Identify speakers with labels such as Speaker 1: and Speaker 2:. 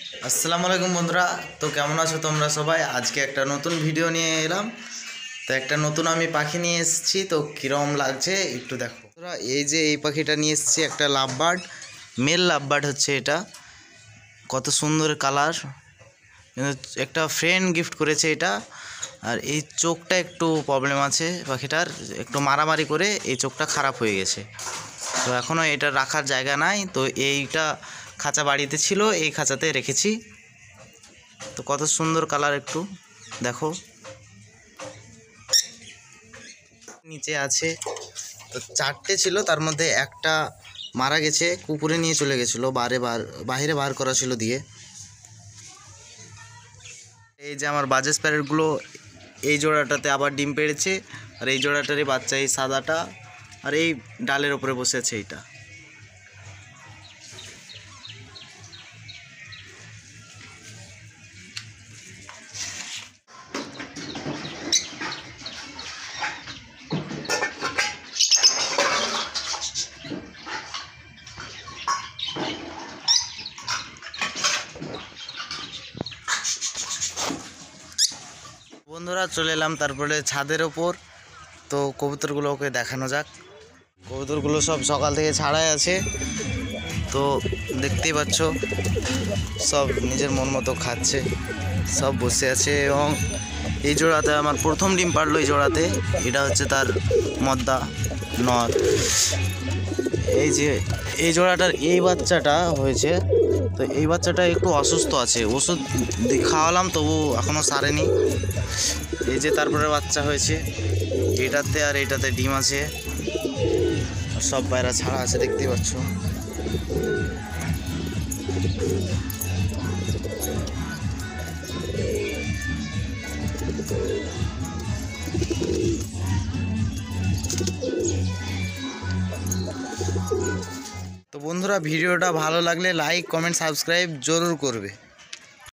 Speaker 1: আসসালামু আলাইকুম বন্ধুরা। তো কেমন আছো তোমরা সবাই? আজকে একটা নতুন ভিডিও নিয়ে এলাম। তো একটা নতুন আমি পাখি নিয়ে এসেছি, তো কীরকম লাগছে একটু দেখো। এই যে এই পাখিটা নিয়ে এসেছি, একটা লাভবার্ড, মেল লাভবার্ড হচ্ছে এটা। কত সুন্দর কালার, একটা ফ্রেন্ড গিফট করেছে এটা। আর এই চোখটা একটু প্রবলেম আছে পাখিটার, একটু মারামারি করে এই চোখটা খারাপ হয়ে গেছে। তো এখনও এটা রাখার জায়গা নাই, তো এইটা খাঁচা বাড়িতে ছিল, এই খাঁচাতে রেখেছি। তো কত সুন্দর কালার একটু দেখো। নিচে আছে, তো 4টে ছিল, তার মধ্যে একটা মারা গেছে, কুকুরে নিয়ে চলে গেছিলো, বাইরে বার করা ছিল দিয়ে। এই যে আমার বাজেস প্যারেটগুলো, এই জোড়াটাতে আবার ডিম পেড়েছে, আর এই জোড়াটারই বাচ্চা এই সাদাটা, আর এই ডালের ওপরে বসে আছে এইটা। বন্ধুরা চলে এলাম তারপরে ছাদের ওপর। তো কবুতরগুলোকে দেখানো যাক। কবুতরগুলো সব সকাল থেকে ছাড়াই আছে, তো দেখতেই পাচ্ছ সব নিজের মন মতো খাচ্ছে, সব বসে আছে। এবং এই জোড়াতে আমার প্রথম ডিম পারলো, এই জোড়াতে এটা হচ্ছে তার মদ্দা নর। এই যে এই জোড়াটার এই বাচ্চাটা হয়েছে, তো এই বাচ্চাটা একটু অসুস্থ আছে, ওষুধ খাওয়ালাম তবু এখনও সারেনি। এই যে তারপরে বাচ্চা হয়েছে এটাতে, আর এটাতে ডিম আছে, সব বাইরা ছাড়া আছে, দেখতেই পাচ্ছ। তো বন্ধুরা ভিডিওটা ভালো লাগলে লাইক, কমেন্ট, সাবস্ক্রাইব জরুর করবে।